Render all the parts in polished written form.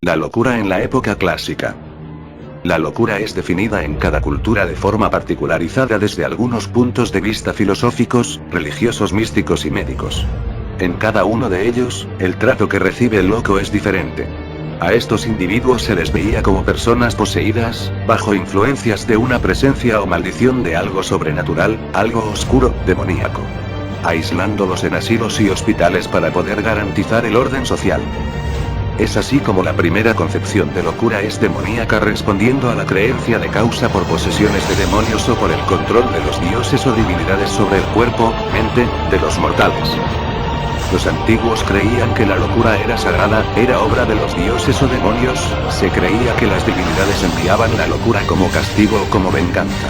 La locura en la época clásica. La locura es definida en cada cultura de forma particularizada desde algunos puntos de vista filosóficos, religiosos, místicos y médicos. En cada uno de ellos, el trato que recibe el loco es diferente. A estos individuos se les veía como personas poseídas, bajo influencias de una presencia o maldición de algo sobrenatural, algo oscuro, demoníaco. Aislándolos en asilos y hospitales para poder garantizar el orden social. Es así como la primera concepción de locura es demoníaca, respondiendo a la creencia de causa por posesiones de demonios o por el control de los dioses o divinidades sobre el cuerpo, mente, de los mortales. Los antiguos creían que la locura era sagrada, era obra de los dioses o demonios, se creía que las divinidades enviaban la locura como castigo o como venganza.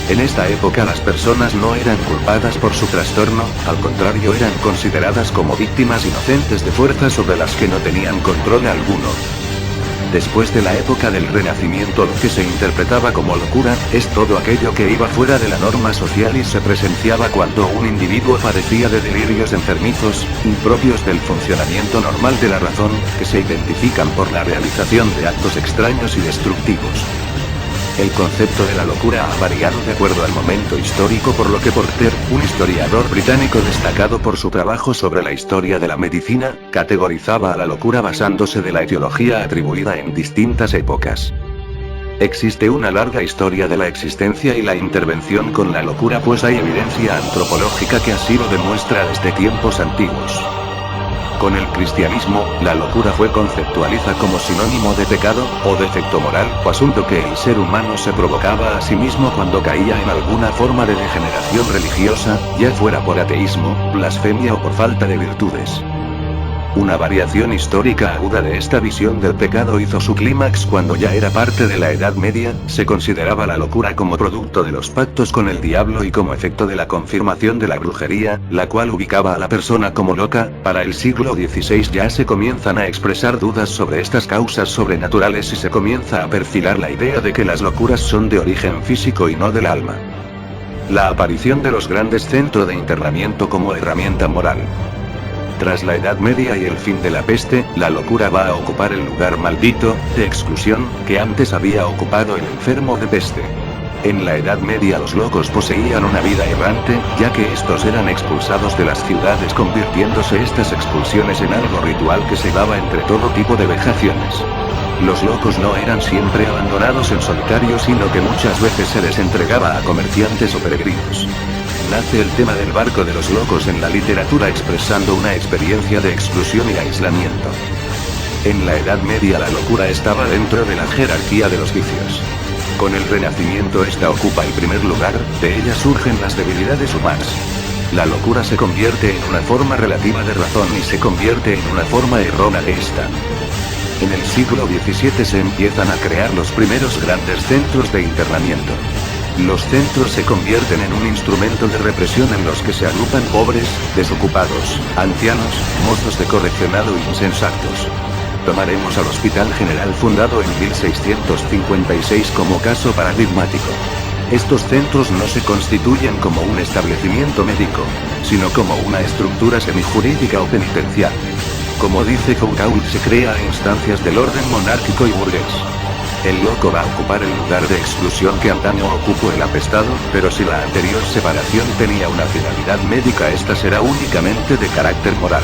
En esta época las personas no eran culpadas por su trastorno, al contrario eran consideradas como víctimas inocentes de fuerzas sobre las que no tenían control alguno. Después de la época del Renacimiento, lo que se interpretaba como locura, es todo aquello que iba fuera de la norma social y se presenciaba cuando un individuo padecía de delirios enfermizos, impropios del funcionamiento normal de la razón, que se identifican por la realización de actos extraños y destructivos. El concepto de la locura ha variado de acuerdo al momento histórico, por lo que Porter, un historiador británico destacado por su trabajo sobre la historia de la medicina, categorizaba a la locura basándose de la etiología atribuida en distintas épocas. Existe una larga historia de la existencia y la intervención con la locura, pues hay evidencia antropológica que así lo demuestra desde tiempos antiguos. Con el cristianismo, la locura fue conceptualizada como sinónimo de pecado, o defecto moral, o asunto que el ser humano se provocaba a sí mismo cuando caía en alguna forma de degeneración religiosa, ya fuera por ateísmo, blasfemia o por falta de virtudes. Una variación histórica aguda de esta visión del pecado hizo su clímax cuando ya era parte de la Edad Media, se consideraba la locura como producto de los pactos con el diablo y como efecto de la confirmación de la brujería, la cual ubicaba a la persona como loca. Para el siglo XVI ya se comienzan a expresar dudas sobre estas causas sobrenaturales y se comienza a perfilar la idea de que las locuras son de origen físico y no del alma. La aparición de los grandes centros de internamiento como herramienta moral. Tras la Edad Media y el fin de la peste, la locura va a ocupar el lugar maldito, de exclusión, que antes había ocupado el enfermo de peste. En la Edad Media los locos poseían una vida errante, ya que estos eran expulsados de las ciudades, convirtiéndose estas expulsiones en algo ritual que se daba entre todo tipo de vejaciones. Los locos no eran siempre abandonados en solitario, sino que muchas veces se les entregaba a comerciantes o peregrinos. Nace el tema del barco de los locos en la literatura, expresando una experiencia de exclusión y aislamiento. En la Edad Media la locura estaba dentro de la jerarquía de los vicios. Con el Renacimiento esta ocupa el primer lugar, de ella surgen las debilidades humanas. La locura se convierte en una forma relativa de razón y se convierte en una forma errónea de esta. En el siglo XVII se empiezan a crear los primeros grandes centros de internamiento. Los centros se convierten en un instrumento de represión en los que se agrupan pobres, desocupados, ancianos, mozos de correccionado e insensatos. Tomaremos al Hospital General fundado en 1656 como caso paradigmático. Estos centros no se constituyen como un establecimiento médico, sino como una estructura semijurídica o penitencial. Como dice Foucault, se crea a instancias del orden monárquico y burgués. El loco va a ocupar el lugar de exclusión que antaño ocupó el apestado, pero si la anterior separación tenía una finalidad médica, esta será únicamente de carácter moral.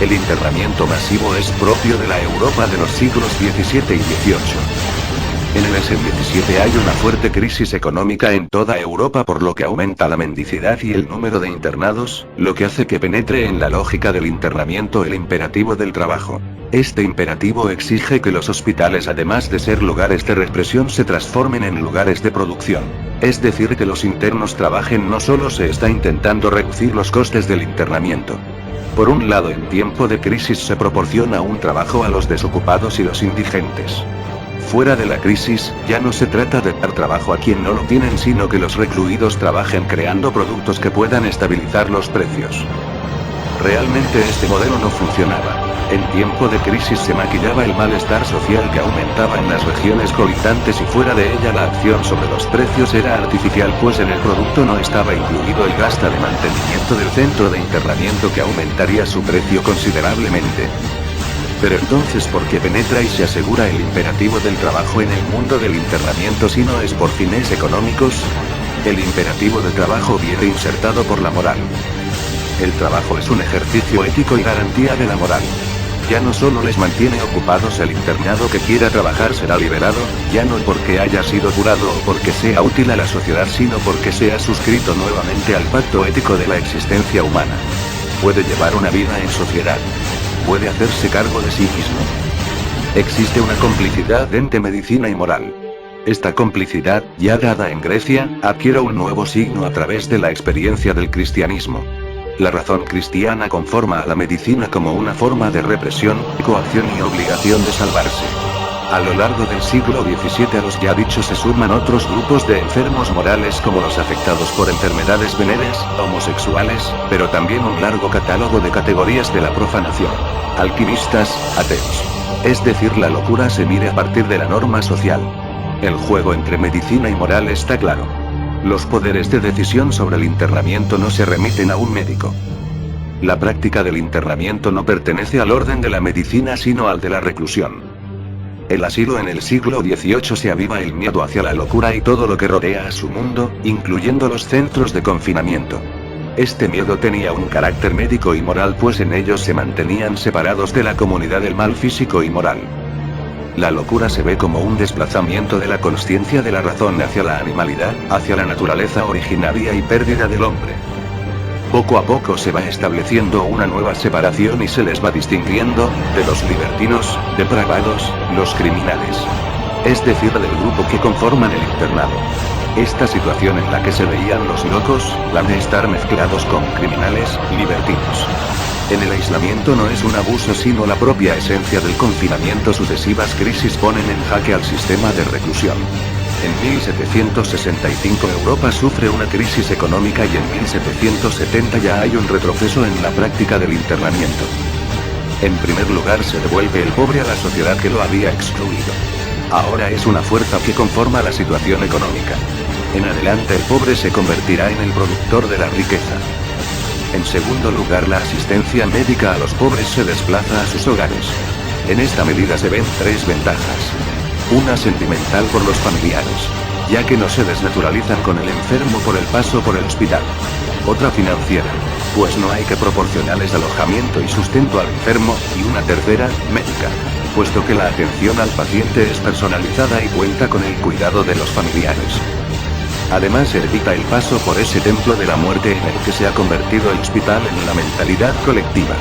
El internamiento masivo es propio de la Europa de los siglos XVII y XVIII. En el siglo XVII hay una fuerte crisis económica en toda Europa, por lo que aumenta la mendicidad y el número de internados, lo que hace que penetre en la lógica del internamiento el imperativo del trabajo. Este imperativo exige que los hospitales, además de ser lugares de represión, se transformen en lugares de producción. Es decir, que los internos trabajen. No solo se está intentando reducir los costes del internamiento. Por un lado, en tiempo de crisis se proporciona un trabajo a los desocupados y los indigentes. Fuera de la crisis, ya no se trata de dar trabajo a quien no lo tienen, sino que los recluidos trabajen creando productos que puedan estabilizar los precios. Realmente este modelo no funcionaba. En tiempo de crisis se maquillaba el malestar social que aumentaba en las regiones colindantes y fuera de ella la acción sobre los precios era artificial, pues en el producto no estaba incluido el gasto de mantenimiento del centro de internamiento, que aumentaría su precio considerablemente. Pero entonces, ¿por qué penetra y se asegura el imperativo del trabajo en el mundo del internamiento si no es por fines económicos? El imperativo de trabajo viene insertado por la moral. El trabajo es un ejercicio ético y garantía de la moral. Ya no solo les mantiene ocupados, el internado que quiera trabajar será liberado, ya no porque haya sido curado o porque sea útil a la sociedad, sino porque sea suscrito nuevamente al pacto ético de la existencia humana. Puede llevar una vida en sociedad. Puede hacerse cargo de sí mismo. Existe una complicidad entre medicina y moral. Esta complicidad, ya dada en Grecia, adquiere un nuevo signo a través de la experiencia del cristianismo. La razón cristiana conforma a la medicina como una forma de represión, coacción y obligación de salvarse. A lo largo del siglo XVII a los ya dichos se suman otros grupos de enfermos morales como los afectados por enfermedades venéreas, homosexuales, pero también un largo catálogo de categorías de la profanación. Alquimistas, ateos. Es decir, la locura se mide a partir de la norma social. El juego entre medicina y moral está claro. Los poderes de decisión sobre el internamiento no se remiten a un médico. La práctica del internamiento no pertenece al orden de la medicina sino al de la reclusión. El asilo en el siglo XVIII se aviva el miedo hacia la locura y todo lo que rodea a su mundo, incluyendo los centros de confinamiento. Este miedo tenía un carácter médico y moral, pues en ellos se mantenían separados de la comunidad el mal físico y moral. La locura se ve como un desplazamiento de la consciencia de la razón hacia la animalidad, hacia la naturaleza originaria y pérdida del hombre. Poco a poco se va estableciendo una nueva separación y se les va distinguiendo, de los libertinos, depravados, los criminales. Es decir, del grupo que conforman el internado. Esta situación en la que se veían los locos, la de estar mezclados con criminales, libertinos. En el aislamiento no es un abuso sino la propia esencia del confinamiento. Sucesivas crisis ponen en jaque al sistema de reclusión. En 1765 Europa sufre una crisis económica y en 1770 ya hay un retroceso en la práctica del internamiento. En primer lugar, se devuelve el pobre a la sociedad que lo había excluido. Ahora es una fuerza que conforma la situación económica. En adelante el pobre se convertirá en el productor de la riqueza. En segundo lugar, la asistencia médica a los pobres se desplaza a sus hogares. En esta medida se ven tres ventajas. Una sentimental por los familiares, ya que no se desnaturalizan con el enfermo por el paso por el hospital. Otra financiera, pues no hay que proporcionarles alojamiento y sustento al enfermo, y una tercera, médica, puesto que la atención al paciente es personalizada y cuenta con el cuidado de los familiares. Además, se evita el paso por ese templo de la muerte en el que se ha convertido el hospital en la mentalidad colectiva.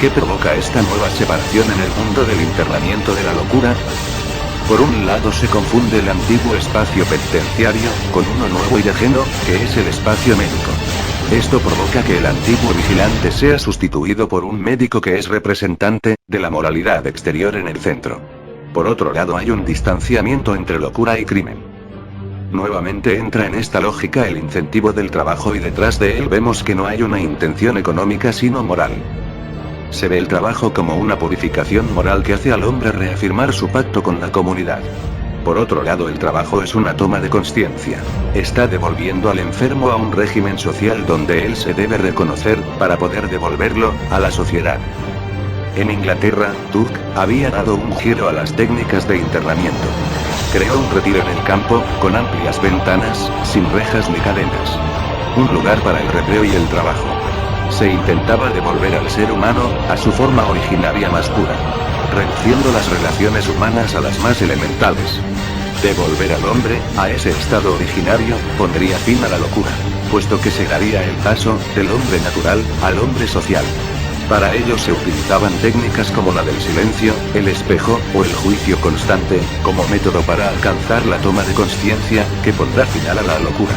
¿Qué provoca esta nueva separación en el mundo del internamiento de la locura? Por un lado se confunde el antiguo espacio penitenciario, con uno nuevo y ajeno, que es el espacio médico. Esto provoca que el antiguo vigilante sea sustituido por un médico que es representante de la moralidad exterior en el centro. Por otro lado, hay un distanciamiento entre locura y crimen. Nuevamente entra en esta lógica el incentivo del trabajo y detrás de él vemos que no hay una intención económica sino moral. Se ve el trabajo como una purificación moral que hace al hombre reafirmar su pacto con la comunidad. Por otro lado, el trabajo es una toma de conciencia. Está devolviendo al enfermo a un régimen social donde él se debe reconocer, para poder devolverlo a la sociedad. En Inglaterra, Tuck había dado un giro a las técnicas de internamiento. Creó un retiro en el campo, con amplias ventanas, sin rejas ni cadenas. Un lugar para el recreo y el trabajo. Se intentaba devolver al ser humano, a su forma originaria más pura. Reduciendo las relaciones humanas a las más elementales. Devolver al hombre, a ese estado originario, pondría fin a la locura, puesto que se daría el paso, del hombre natural, al hombre social. Para ello se utilizaban técnicas como la del silencio, el espejo, o el juicio constante, como método para alcanzar la toma de conciencia, que pondrá final a la locura.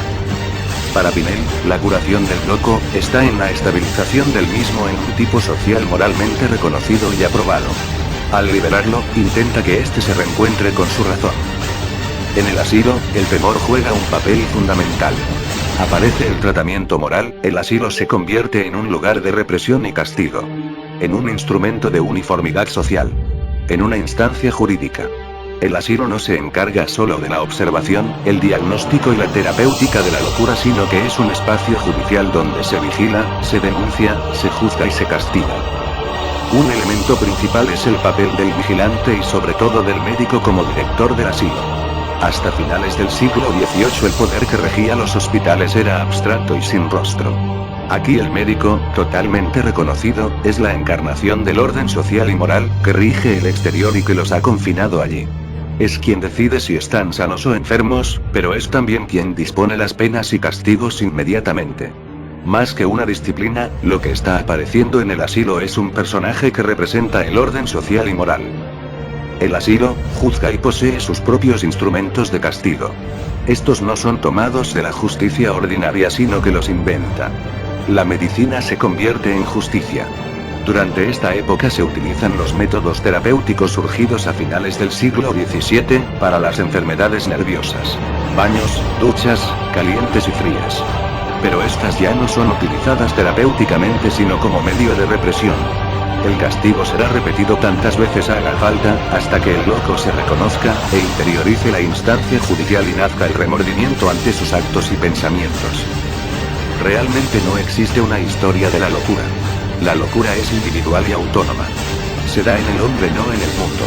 Para Pinel, la curación del loco, está en la estabilización del mismo en un tipo social moralmente reconocido y aprobado. Al liberarlo, intenta que éste se reencuentre con su razón. En el asilo, el temor juega un papel fundamental. Aparece el tratamiento moral, el asilo se convierte en un lugar de represión y castigo. En un instrumento de uniformidad social. En una instancia jurídica. El asilo no se encarga solo de la observación, el diagnóstico y la terapéutica de la locura, sino que es un espacio judicial donde se vigila, se denuncia, se juzga y se castiga. Un elemento principal es el papel del vigilante y sobre todo del médico como director del asilo. Hasta finales del siglo XVIII el poder que regía los hospitales era abstracto y sin rostro. Aquí el médico, totalmente reconocido, es la encarnación del orden social y moral, que rige el exterior y que los ha confinado allí. Es quien decide si están sanos o enfermos, pero es también quien dispone las penas y castigos inmediatamente. Más que una disciplina, lo que está apareciendo en el asilo es un personaje que representa el orden social y moral. El asilo, juzga y posee sus propios instrumentos de castigo. Estos no son tomados de la justicia ordinaria sino que los inventa. La medicina se convierte en justicia. Durante esta época se utilizan los métodos terapéuticos surgidos a finales del siglo XVII, para las enfermedades nerviosas. Baños, duchas, calientes y frías. Pero estas ya no son utilizadas terapéuticamente sino como medio de represión. El castigo será repetido tantas veces haga falta, hasta que el loco se reconozca, e interiorice la instancia judicial y nazca el remordimiento ante sus actos y pensamientos. Realmente no existe una historia de la locura. La locura es individual y autónoma. Se da en el hombre, no en el mundo.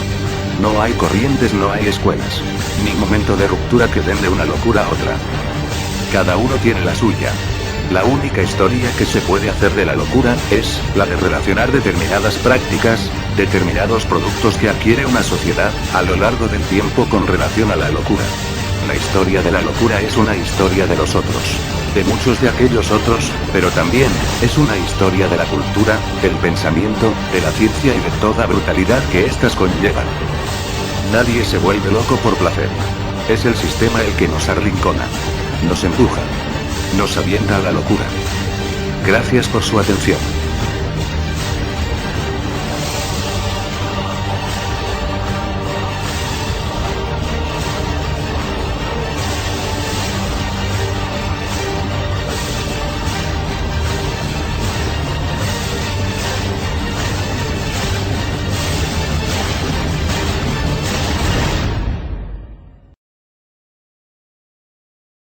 No hay corrientes, no hay escuelas, ni momento de ruptura que den de una locura a otra. Cada uno tiene la suya. La única historia que se puede hacer de la locura, es la de relacionar determinadas prácticas, determinados productos que adquiere una sociedad, a lo largo del tiempo con relación a la locura. La historia de la locura es una historia de los otros, de muchos de aquellos otros, pero también, es una historia de la cultura, del pensamiento, de la ciencia y de toda brutalidad que éstas conllevan. Nadie se vuelve loco por placer. Es el sistema el que nos arrincona. Nos empuja. Nos avienta a la locura. Gracias por su atención.